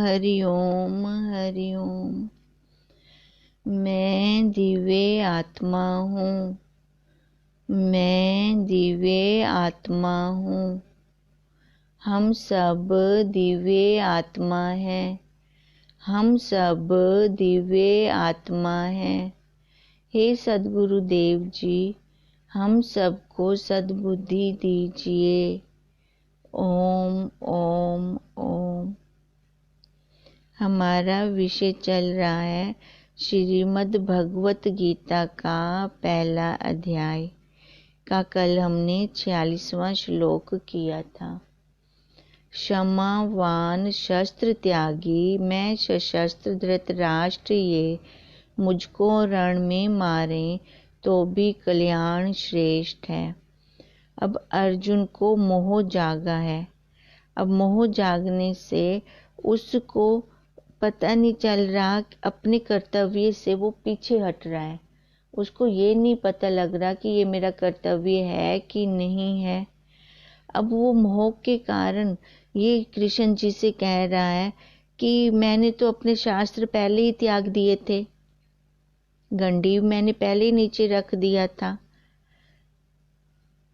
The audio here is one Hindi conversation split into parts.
हरि ओम हरि ओम। मैं दिव्य आत्मा हूँ, मैं दिव्य आत्मा हूँ। हम सब दिव्य आत्मा हैं, हम सब दिव्य आत्मा हैं। हे सद्गुरु देव जी, हम सबको सद्बुद्धि दीजिए। ओम ओम ओम। हमारा विषय चल रहा है श्रीमद् भगवत गीता का पहला अध्याय का। कल हमने 46वां श्लोक किया था। क्षमावान शस्त्र त्यागी, मैं सशस्त्र धृतराष्ट्र ये मुझको रण में मारें तो भी कल्याण श्रेष्ठ है। अब अर्जुन को मोह जागा है। अब मोह जागने से उसको पता नहीं चल रहा, अपने कर्तव्य से वो पीछे हट रहा है। उसको ये नहीं पता लग रहा कि ये मेरा कर्तव्य है कि नहीं है। अब वो मोह के कारण ये कृष्ण जी से कह रहा है कि मैंने तो अपने शास्त्र पहले ही त्याग दिए थे, गंडी मैंने पहले ही नीचे रख दिया था,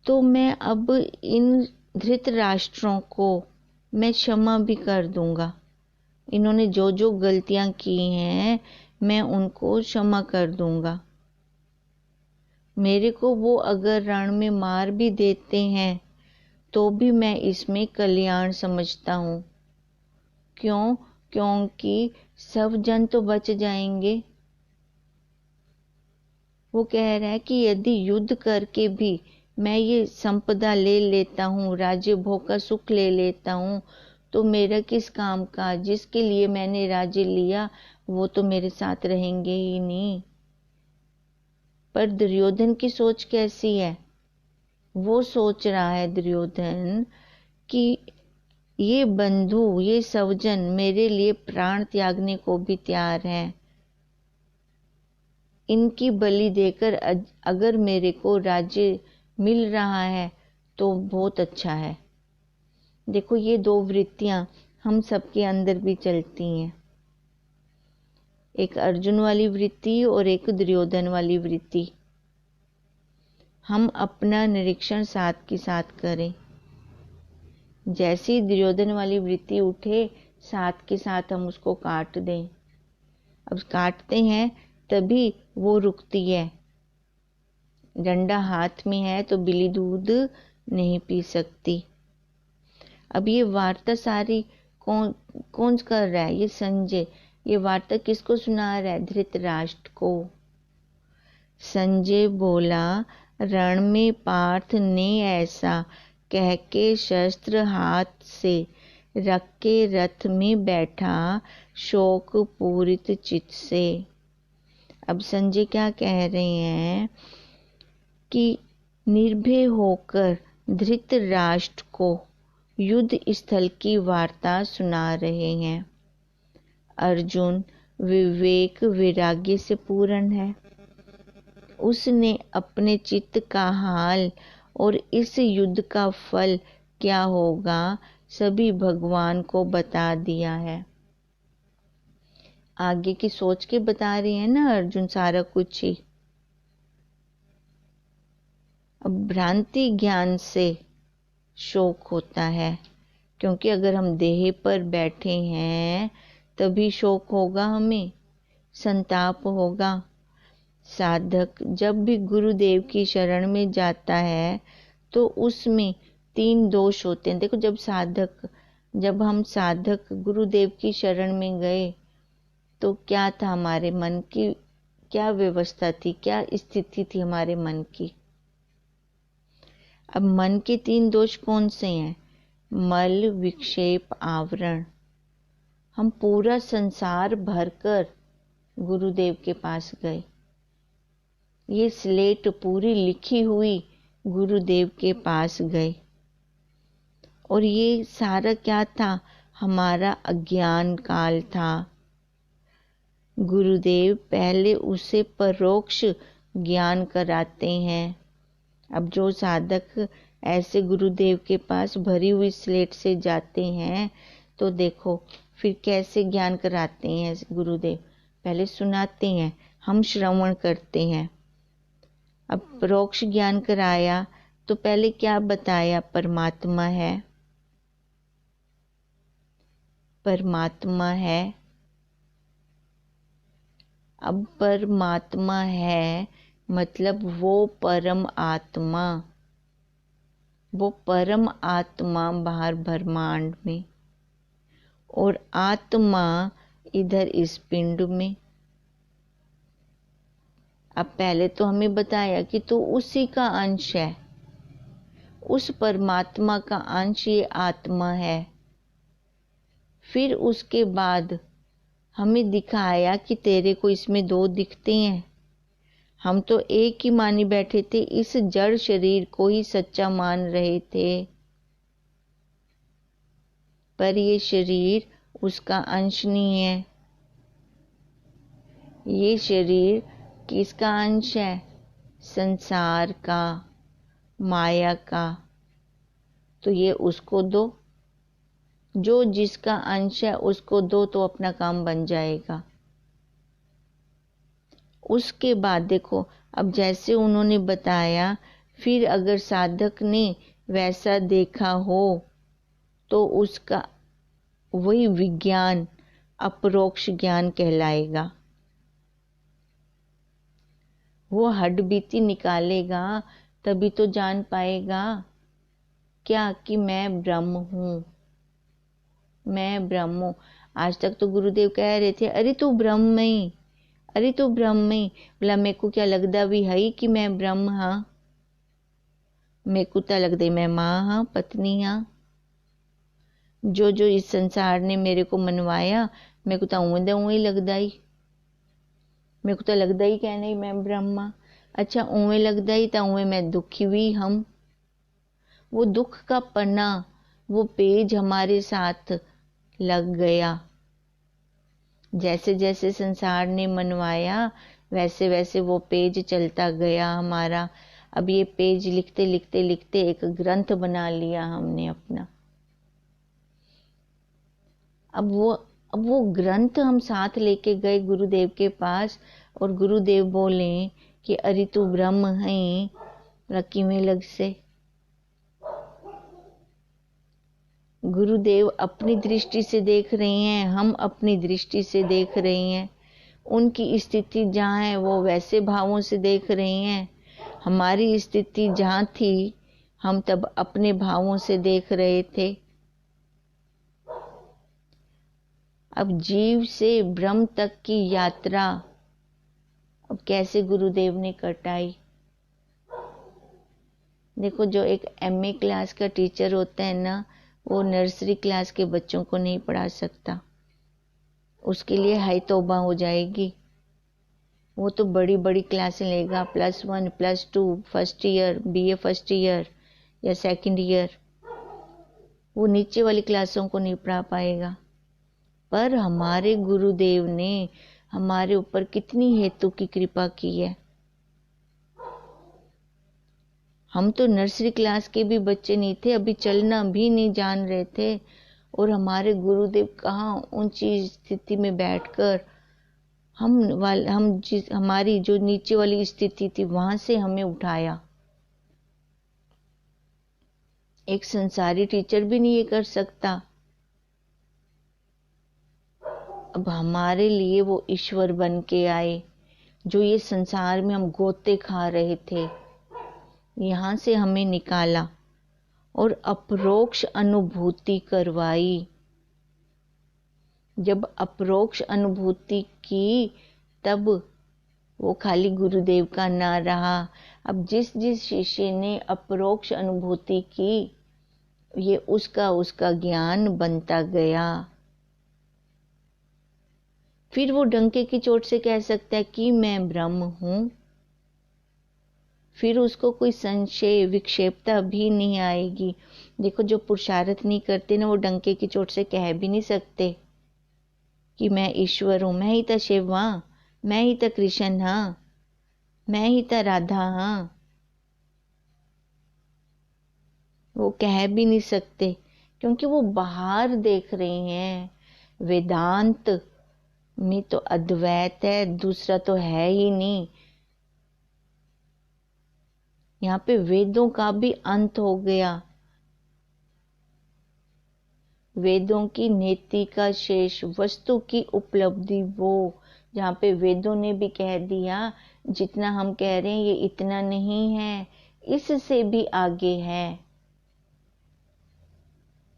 तो मैं अब इन धृतराष्ट्रों को मैं क्षमा भी कर दूंगा। इन्होंने जो जो गलतियां की हैं मैं उनको क्षमा कर दूंगा। मेरे को वो अगर रण में मार भी देते हैं तो भी मैं इसमें कल्याण समझता हूँ। क्यों? क्योंकि सब जन तो बच जाएंगे। वो कह रहा है कि यदि युद्ध करके भी मैं ये संपदा ले लेता हूँ, राज्य भोग का सुख ले लेता हूँ, तो मेरा किस काम का? जिसके लिए मैंने राज्य लिया वो तो मेरे साथ रहेंगे ही नहीं। पर दुर्योधन की सोच कैसी है? वो सोच रहा है दुर्योधन कि ये बंधु, ये सवजन मेरे लिए प्राण त्यागने को भी तैयार हैं। इनकी बलि देकर अगर मेरे को राज्य मिल रहा है तो बहुत अच्छा है। देखो, ये दो वृत्तियां हम सबके अंदर भी चलती हैं, एक अर्जुन वाली वृत्ति और एक दुर्योधन वाली वृत्ति। हम अपना निरीक्षण साथ के साथ करें। जैसी दुर्योधन वाली वृत्ति उठे, साथ के साथ हम उसको काट दें। अब काटते हैं तभी वो रुकती है। डंडा हाथ में है तो बिल्ली दूध नहीं पी सकती। अब ये वार्ता सारी कौन कर रहा है? ये संजय। ये वार्ता किसको सुना रहा है? धृतराष्ट्र को। संजय बोला, रण में पार्थ ने ऐसा कह के शस्त्र हाथ से रख के रथ में बैठा शोक पूरित चित्त से। अब संजय क्या कह रहे हैं कि निर्भय होकर धृतराष्ट्र को युद्ध स्थल की वार्ता सुना रहे हैं। अर्जुन विवेक वैराग्य से पूर्ण है। उसने अपने चित्त का हाल और इस युद्ध का फल क्या होगा सभी भगवान को बता दिया है। आगे की सोच के बता रहे हैं ना अर्जुन सारा कुछ ही। अब भ्रांति ज्ञान से शोक होता है, क्योंकि अगर हम देह पर बैठे हैं तभी शोक होगा, हमें संताप होगा। साधक जब भी गुरुदेव की शरण में जाता है तो उसमें 3 दोष होते हैं। देखो, जब हम साधक गुरुदेव की शरण में गए तो क्या था? हमारे मन की क्या व्यवस्था थी, क्या स्थिति थी हमारे मन की? अब मन के 3 दोष कौन से हैं? मल, विक्षेप, आवरण। हम पूरा संसार भरकर गुरुदेव के पास गए। ये स्लेट पूरी लिखी हुई गुरुदेव के पास गए। और ये सारा क्या था? हमारा अज्ञान काल था। गुरुदेव पहले उसे परोक्ष ज्ञान कराते हैं। अब जो साधक ऐसे गुरुदेव के पास भरी हुई स्लेट से जाते हैं तो देखो फिर कैसे ज्ञान कराते हैं गुरुदेव? पहले सुनाते हैं, हम श्रवण करते हैं। अब परोक्ष ज्ञान कराया तो पहले क्या बताया? परमात्मा है, परमात्मा है। अब परमात्मा है मतलब वो परम आत्मा, वो परम आत्मा बाहर ब्रह्मांड में और आत्मा इधर इस पिंड में। अब पहले तो हमें बताया कि तू उसी का अंश है, उस परमात्मा का अंश ये आत्मा है। फिर उसके बाद हमें दिखाया कि तेरे को इसमें दो दिखते हैं। हम तो एक ही मानी बैठे थे, इस जड़ शरीर को ही सच्चा मान रहे थे, पर ये शरीर उसका अंश नहीं है। ये शरीर किसका अंश है? संसार का, माया का। तो ये उसको दो, जो जिसका अंश है उसको दो तो अपना काम बन जाएगा। उसके बाद देखो, अब जैसे उन्होंने बताया, फिर अगर साधक ने वैसा देखा हो तो उसका वही विज्ञान अपरोक्ष ज्ञान कहलाएगा। वो हड्डबीती निकालेगा तभी तो जान पाएगा क्या कि मैं ब्रह्म हूँ, मैं ब्रह्म हूँ। आज तक तो गुरुदेव कह रहे थे अरे तू ब्रह्म ही, अरे तू ब्रह्म ही। बोला मेरे को क्या लगता भी है कि मैं ब्रह्म हाँ? मेरे को तो लगता मैं माँ हाँ, पत्नी हाँ। जो जो इस संसार ने मेरे को मनवाया, मेरे को तो उवें लगता ही, मेरे को तो लगता ही कहना ही मैं ब्रह्मा। अच्छा उवें लगता ही तो उवें मैं दुखी हुई। हम वो दुख का पन्ना, वो पेज हमारे साथ लग गया। जैसे जैसे संसार ने मनवाया वैसे वैसे वो पेज चलता गया हमारा। अब ये पेज लिखते लिखते लिखते एक ग्रंथ बना लिया हमने अपना। अब वो ग्रंथ हम साथ लेके गए गुरुदेव के पास और गुरुदेव बोले कि अरे तू ब्रह्म है, रकी में लग से। गुरुदेव अपनी दृष्टि से देख रहे हैं, हम अपनी दृष्टि से देख रहे हैं। उनकी स्थिति जहाँ है वो वैसे भावों से देख रहे हैं, हमारी स्थिति जहाँ थी हम तब अपने भावों से देख रहे थे। अब जीव से ब्रह्म तक की यात्रा अब कैसे गुरुदेव ने कटाई। देखो जो एक एमए क्लास का टीचर होता है ना, वो नर्सरी क्लास के बच्चों को नहीं पढ़ा सकता, उसके लिए हाई तौबा हो जाएगी। वो तो बड़ी बड़ी क्लासें लेगा, +1 +2 first year, BA first year या सेकंड ईयर। वो नीचे वाली क्लासों को नहीं पढ़ा पाएगा। पर हमारे गुरुदेव ने हमारे ऊपर कितनी हेतु की कृपा की है। हम तो नर्सरी क्लास के भी बच्चे नहीं थे, अभी चलना भी नहीं जान रहे थे, और हमारे गुरुदेव कहाँ ऊंची स्थिति में बैठकर हमारी जो नीचे वाली स्थिति थी वहां से हमें उठाया। एक संसारी टीचर भी नहीं ये कर सकता। अब हमारे लिए वो ईश्वर बन के आए, जो ये संसार में हम गोते खा रहे थे, यहाँ से हमें निकाला और अपरोक्ष अनुभूति करवाई। जब अपरोक्ष अनुभूति की तब वो खाली गुरुदेव का ना रहा। अब जिस जिस शिष्य ने अपरोक्ष अनुभूति की, ये उसका ज्ञान बनता गया। फिर वो डंके की चोट से कह सकता है कि मैं ब्रह्म हूं। फिर उसको कोई संशय विक्षेपता भी नहीं आएगी। देखो जो पुरुषार्थ नहीं करते ना, वो डंके की चोट से कह भी नहीं सकते कि मैं ईश्वर हूं, मैं ही तो शिव हाँ, मैं ही तो कृष्ण हाँ, मैं ही तो राधा हाँ। वो कह भी नहीं सकते क्योंकि वो बाहर देख रहे हैं, वेदांत में तो अद्वैत है, दूसरा तो है ही नहीं। यहाँ पे वेदों का भी अंत हो गया। वेदों की नेति का शेष, वस्तु की उपलब्धि, वो जहाँ पे वेदों ने भी कह दिया जितना हम कह रहे हैं ये इतना नहीं है, इससे भी आगे है।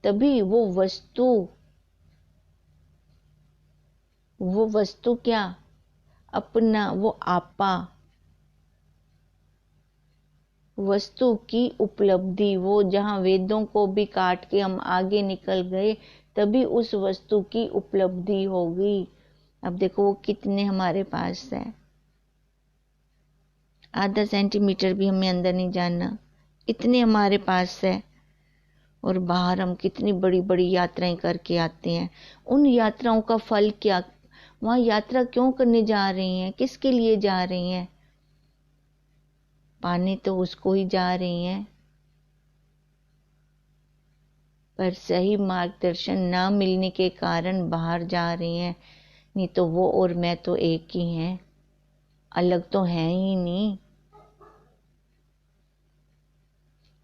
तभी वो वस्तु क्या, अपना वो आपा, वस्तु की उपलब्धि, वो जहाँ वेदों को भी काट के हम आगे निकल गए, तभी उस वस्तु की उपलब्धि होगी। अब देखो वो कितने हमारे पास है, आधा सेंटीमीटर भी हमें अंदर नहीं जाना, इतने हमारे पास है। और बाहर हम कितनी बड़ी बड़ी यात्राएं करके आते हैं। उन यात्राओं का फल क्या, वहां यात्रा क्यों करने जा रही हैं, किसके लिए जा रही हैं? पाने तो उसको ही जा रही हैं, पर सही मार्गदर्शन ना मिलने के कारण बाहर जा रही हैं। नहीं तो वो और मैं तो एक ही हैं, अलग तो हैं ही नहीं।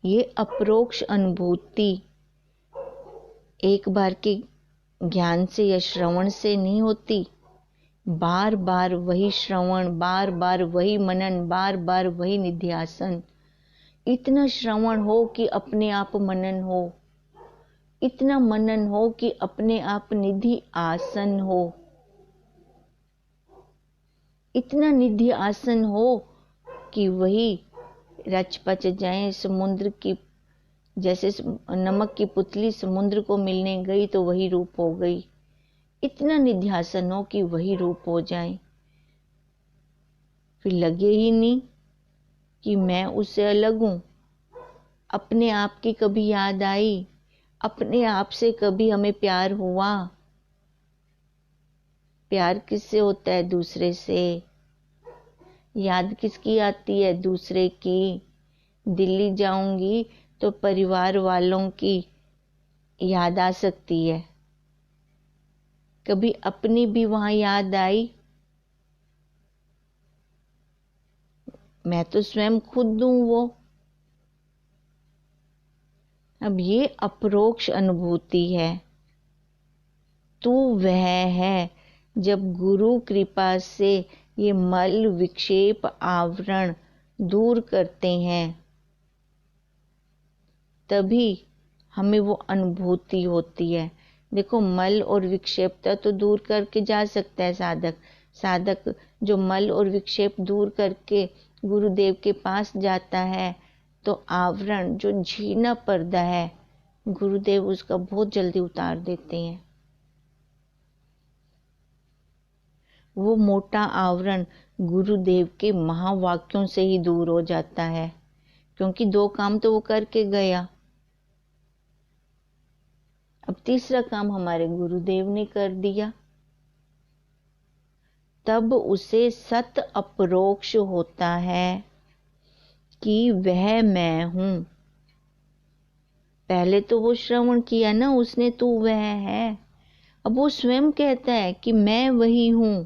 ये अपरोक्ष अनुभूति एक बार के ज्ञान से या श्रवण से नहीं होती। बार बार वही श्रवण, बार बार वही मनन, बार बार वही निध्यासन। इतना श्रवण हो कि अपने आप मनन हो, इतना मनन हो कि अपने आप निधि आसन हो, इतना निधि आसन हो कि वही रच पच जाए। समुद्र की, जैसे नमक की पुतली समुद्र को मिलने गई तो वही रूप हो गई। इतना निध्यासन हो कि वही रूप हो जाए, फिर लगे ही नहीं कि मैं उससे अलग हूं। अपने आप की कभी याद आई, अपने आप से कभी हमें प्यार हुआ? प्यार किससे होता है? दूसरे से। याद किसकी आती है? दूसरे की। दिल्ली जाऊंगी तो परिवार वालों की याद आ सकती है, कभी अपनी भी वहां याद आई? मैं तो स्वयं खुद हूं वो। अब ये अपरोक्ष अनुभूति है। तू वह है जब गुरु कृपा से ये मल विक्षेप आवरण दूर करते हैं, तभी हमें वो अनुभूति होती है। देखो मल और विक्षेपता तो दूर करके जा सकता है साधक जो मल और विक्षेप दूर करके गुरुदेव के पास जाता है, तो आवरण जो झीना पर्दा है गुरुदेव उसका बहुत जल्दी उतार देते हैं। वो मोटा आवरण गुरुदेव के महावाक्यों से ही दूर हो जाता है, क्योंकि 2 काम तो वो करके गया। अब तीसरा काम हमारे गुरुदेव ने कर दिया, तब उसे सत अपरोक्ष होता है कि वह मैं हूं। पहले तो वो श्रवण किया ना उसने, तू वह है। अब वो स्वयं कहता है कि मैं वही हूं,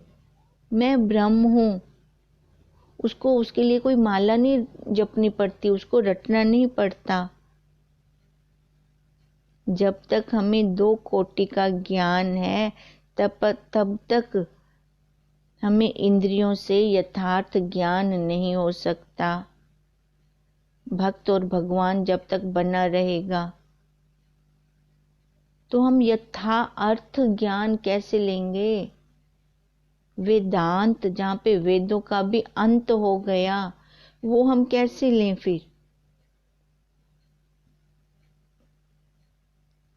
मैं ब्रह्म हूं। उसको उसके लिए कोई माला नहीं जपनी पड़ती, उसको रटना नहीं पड़ता। जब तक हमें 2 कोटि का ज्ञान है तब तक हमें इंद्रियों से यथार्थ ज्ञान नहीं हो सकता। भक्त और भगवान जब तक बना रहेगा तो हम यथार्थ ज्ञान कैसे लेंगे? वेदांत जहाँ पे वेदों का भी अंत हो गया, वो हम कैसे लें फिर?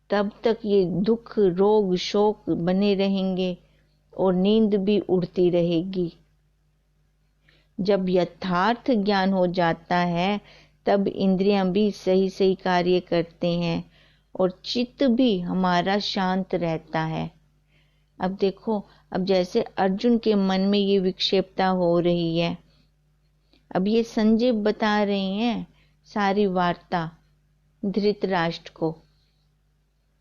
तब तक ये दुख रोग शोक बने रहेंगे और नींद भी उड़ती रहेगी। जब यथार्थ ज्ञान हो जाता है तब इंद्रियां भी सही सही कार्य करते हैं और चित्त भी हमारा शांत रहता है। अब देखो, अब जैसे अर्जुन के मन में ये विक्षेपता हो रही है, अब ये संजय बता रहे हैं सारी वार्ता धृतराष्ट्र को।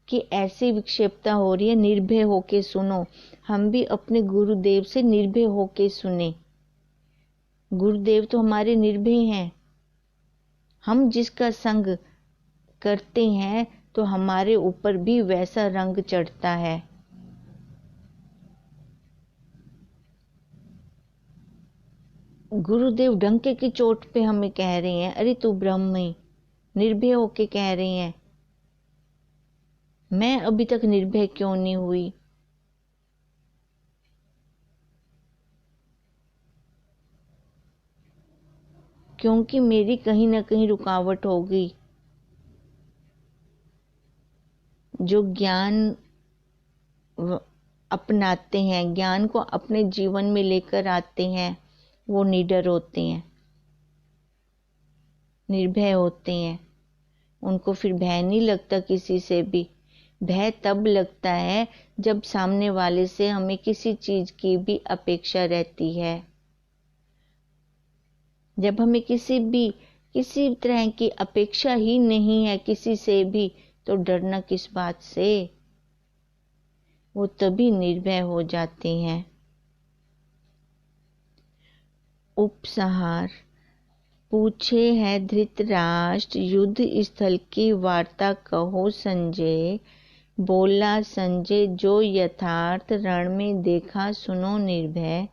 कि ऐसी विक्षेपता हो रही है, निर्भय होके सुनो। हम भी अपने गुरुदेव से निर्भय होके सुने। गुरुदेव तो हमारे निर्भय हैं। हम जिसका संग करते हैं तो हमारे ऊपर भी वैसा रंग चढ़ता है। गुरुदेव डंके की चोट पे हमें कह रहे हैं, अरे तू ब्रह्म, निर्भय होके कह रहे हैं। मैं अभी तक निर्भय क्यों नहीं हुई? क्योंकि मेरी कहीं ना कहीं रुकावट हो गई। जो ज्ञान अपनाते हैं, ज्ञान को अपने जीवन में लेकर आते हैं, वो निडर होते हैं, निर्भय होते हैं। उनको फिर भय नहीं लगता किसी से भी। भय तब लगता है जब सामने वाले से हमें किसी चीज की भी अपेक्षा रहती है। जब हमें किसी तरह की अपेक्षा ही नहीं है किसी से भी, तो डरना किस बात से? वो तभी निर्भय हो जाते हैं। उपसंहार। पूछे है धृतराष्ट्र युद्ध स्थल की वार्ता कहो संजय। बोला संजय जो यथार्थ रण में देखा सुनो निर्भय।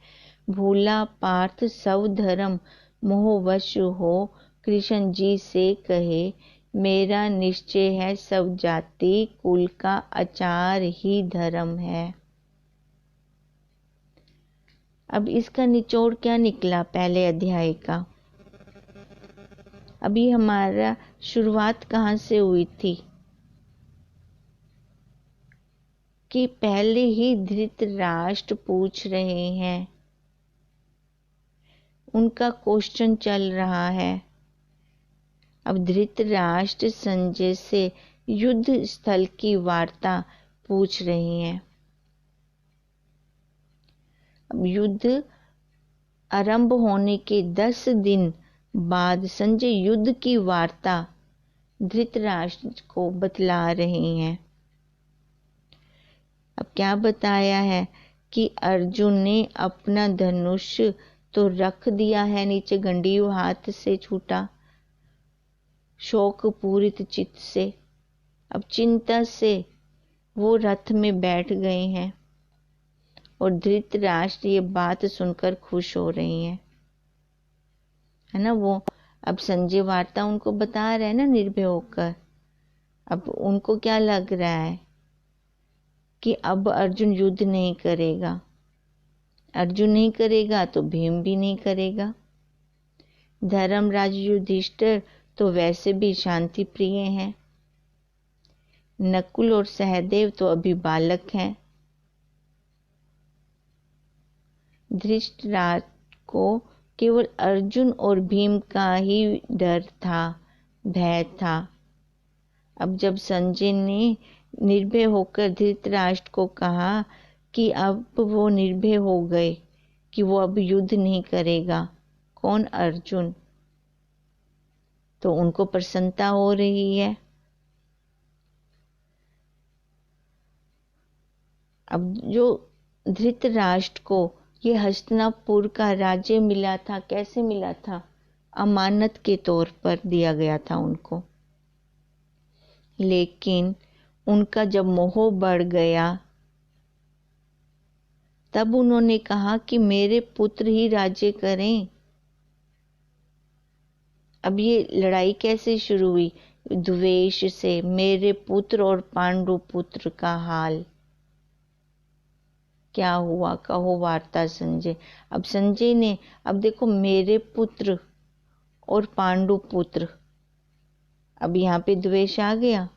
भूला पार्थ सब धर्म मोहवश हो। कृष्ण जी से कहे मेरा निश्चय है सब जाति कुल का आचार ही धर्म है। अब इसका निचोड़ क्या निकला पहले अध्याय का? अभी हमारा शुरुआत कहाँ से हुई थी कि पहले ही धृतराष्ट्र पूछ रहे हैं, उनका क्वेश्चन चल रहा है। अब धृतराष्ट्र संजय से युद्ध स्थल की वार्ता पूछ रहे हैं। अब युद्ध आरंभ होने के 10 दिन बाद संजय युद्ध की वार्ता धृतराष्ट्र को बतला रहे हैं। अब क्या बताया है कि अर्जुन ने अपना धनुष तो रख दिया है नीचे, गंडीव हाथ से छूटा, शोक पूरित चित्त से। अब चिंता से वो रथ में बैठ गए हैं और धृतराष्ट्र ये बात सुनकर खुश हो रहे हैं, है ना। वो अब संजय वार्ता उनको बता रहे हैं ना निर्भय होकर। अब उनको क्या लग रहा है कि अब अर्जुन युद्ध नहीं करेगा। अर्जुन नहीं करेगा तो भीम भी नहीं करेगा। धर्मराज युधिष्ठिर तो वैसे भी शांति प्रिय हैं। नकुल और सहदेव तो अभी बालक हैं। धृतराष्ट्र को केवल अर्जुन और भीम का ही डर था, भय था। अब जब संजय ने निर्भय होकर धृतराष्ट्र को कहा कि अब वो निर्भय हो गए कि वो अब युद्ध नहीं करेगा, कौन? अर्जुन। तो उनको प्रसन्नता हो रही है। अब जो धृतराष्ट्र को ये हस्तिनापुर का राज्य मिला था, कैसे मिला था? अमानत के तौर पर दिया गया था उनको। लेकिन उनका जब मोह बढ़ गया तब उन्होंने कहा कि मेरे पुत्र ही राज्य करें। अब ये लड़ाई कैसे शुरू हुई? द्वेष से। मेरे पुत्र और पांडु पुत्र का हाल क्या हुआ, कहो वार्ता संजय। अब संजय ने, अब देखो, मेरे पुत्र और पांडु पुत्र, अब यहाँ पे द्वेष आ गया।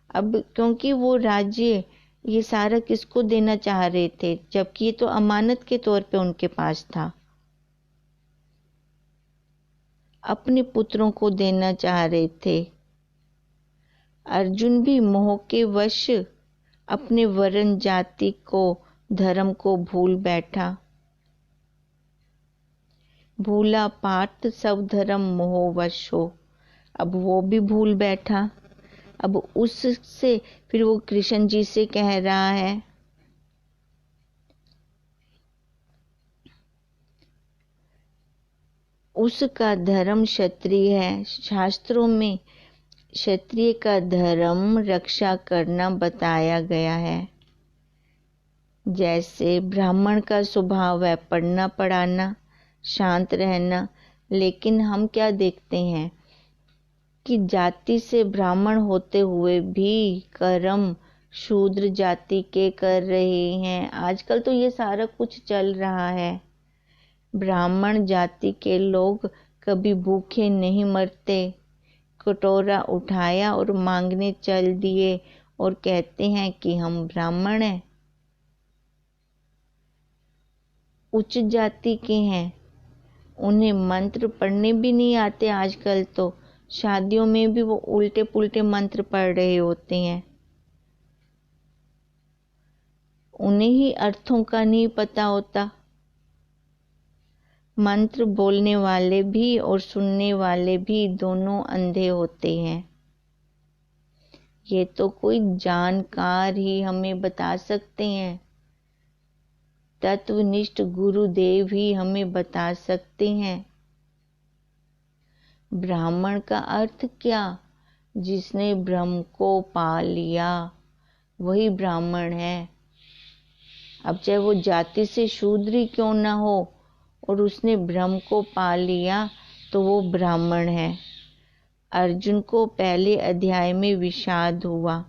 अब क्योंकि वो राज्य ये सारा किसको देना चाह रहे थे, जबकि ये तो अमानत के तौर पे उनके पास था, अपने पुत्रों को देना चाह रहे थे। अर्जुन भी मोह के वश अपने वर्ण जाति को, धर्म को भूल बैठा। भूला पार्थ सब धर्म मोह वश हो। अब वो भी भूल बैठा। अब उससे फिर वो कृष्ण जी से कह रहा है, उसका धर्म क्षत्रिय है। शास्त्रों में क्षत्रिय का धर्म रक्षा करना बताया गया है। जैसे ब्राह्मण का स्वभाव है पढ़ना पढ़ाना, शांत रहना, लेकिन हम क्या देखते हैं कि जाति से ब्राह्मण होते हुए भी कर्म शूद्र जाति के कर रहे हैं। आजकल तो ये सारा कुछ चल रहा है। ब्राह्मण जाति के लोग कभी भूखे नहीं मरते। कटोरा उठाया और मांगने चल दिए और कहते हैं कि हम ब्राह्मण हैं। उच्च जाति के हैं, उन्हें मंत्र पढ़ने भी नहीं आते। आजकल तो शादियों में भी वो उल्टे पुल्टे मंत्र पढ़ रहे होते हैं, उन्हें ही अर्थों का नहीं पता होता। मंत्र बोलने वाले भी और सुनने वाले भी दोनों अंधे होते हैं। ये तो कोई जानकार ही हमें बता सकते हैं, तत्वनिष्ठ गुरुदेव ही हमें बता सकते हैं। ब्राह्मण का अर्थ क्या? जिसने ब्रह्म को पा लिया वही ब्राह्मण है। अब चाहे वो जाति से शूद्र ही क्यों ना हो और उसने ब्रह्म को पा लिया तो वो ब्राह्मण है। अर्जुन को पहले अध्याय में विषाद हुआ,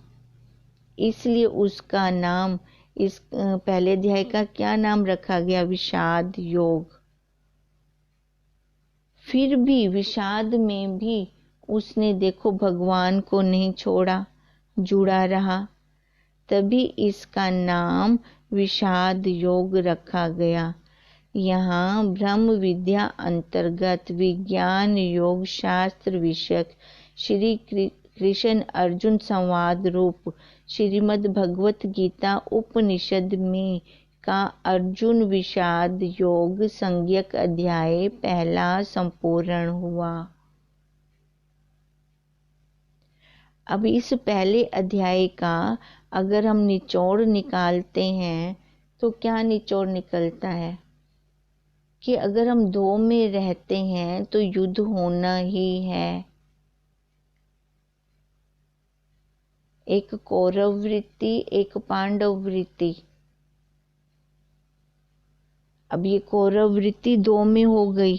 इसलिए उसका नाम, इस पहले अध्याय का क्या नाम रखा गया? विषाद योग। फिर भी विषाद में भी उसने देखो भगवान को नहीं छोड़ा, जुड़ा रहा, तभी इसका नाम विषाद योग रखा गया। यहाँ ब्रह्म विद्या अंतर्गत विज्ञान योग शास्त्र विषयक श्री कृष्ण अर्जुन संवाद रूप श्रीमद् भगवत गीता उपनिषद में का अर्जुन विषाद योग संज्ञक अध्याय पहला संपूर्ण हुआ। अब इस पहले अध्याय का अगर हम निचोड़ निकालते हैं तो क्या निचोड़ निकलता है कि अगर हम दो में रहते हैं तो युद्ध होना ही है। एक कौरव वृत्ति, एक पांडव वृत्ति। अब ये कौरव वृत्ति दो में हो गई,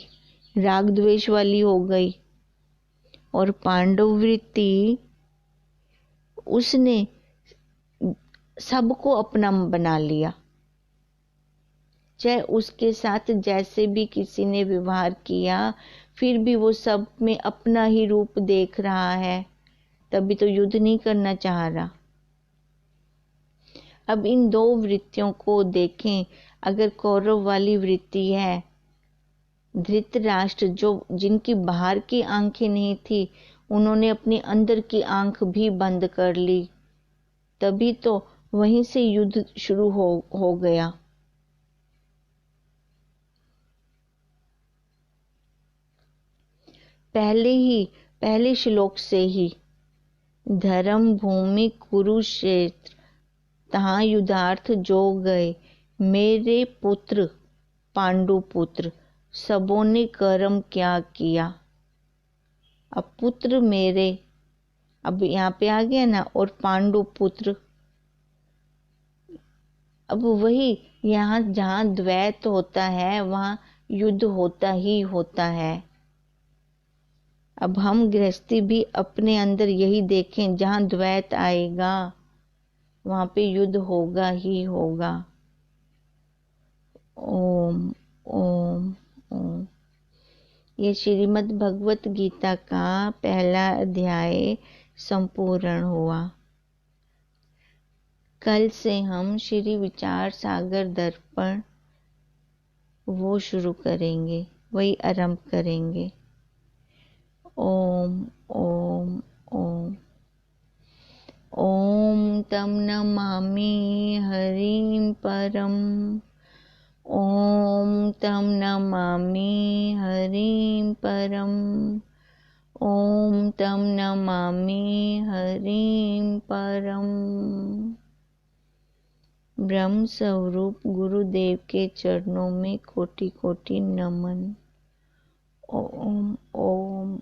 राग द्वेष वाली हो गई, और पांडव वृत्ति उसने सबको अपना बना लिया। चाहे उसके साथ जैसे भी किसी ने व्यवहार किया, फिर भी वो सब में अपना ही रूप देख रहा है, तभी तो युद्ध नहीं करना चाह रहा। अब इन दो वृत्तियों को देखें। अगर कौरव वाली वृत्ति है, धृतराष्ट्र जो जिनकी बाहर की आंखें नहीं थी, उन्होंने अपनी अंदर की आंख भी बंद कर ली, तभी तो वहीं से युद्ध शुरू हो गया। पहले श्लोक से ही धर्म भूमि कुरुक्षेत्र तहाँ युद्धार्थ जो गए, मेरे पुत्र पांडु पुत्र सबों ने कर्म क्या किया। अब पुत्र मेरे, अब यहाँ पे आ गया ना, और पांडु पुत्र। अब वही यहाँ जहाँ द्वैत होता है वहाँ युद्ध होता ही होता है। अब हम गृहस्थी भी अपने अंदर यही देखें, जहाँ द्वैत आएगा वहाँ पे युद्ध होगा ही होगा। ओम ओम ओम। ये श्रीमद् भगवत गीता का पहला अध्याय संपूर्ण हुआ। कल से हम श्री विचार सागर दर्पण वो शुरू करेंगे, वही आरंभ करेंगे। ओम ओम ओम। ओम तं नमामि हरिं परम। ओम तं नमामि हरिं परम। ओम तं नमामि हरिं परम। ब्रह्म स्वरूप गुरुदेव के चरणों में कोटि कोटि नमन। ओम ओम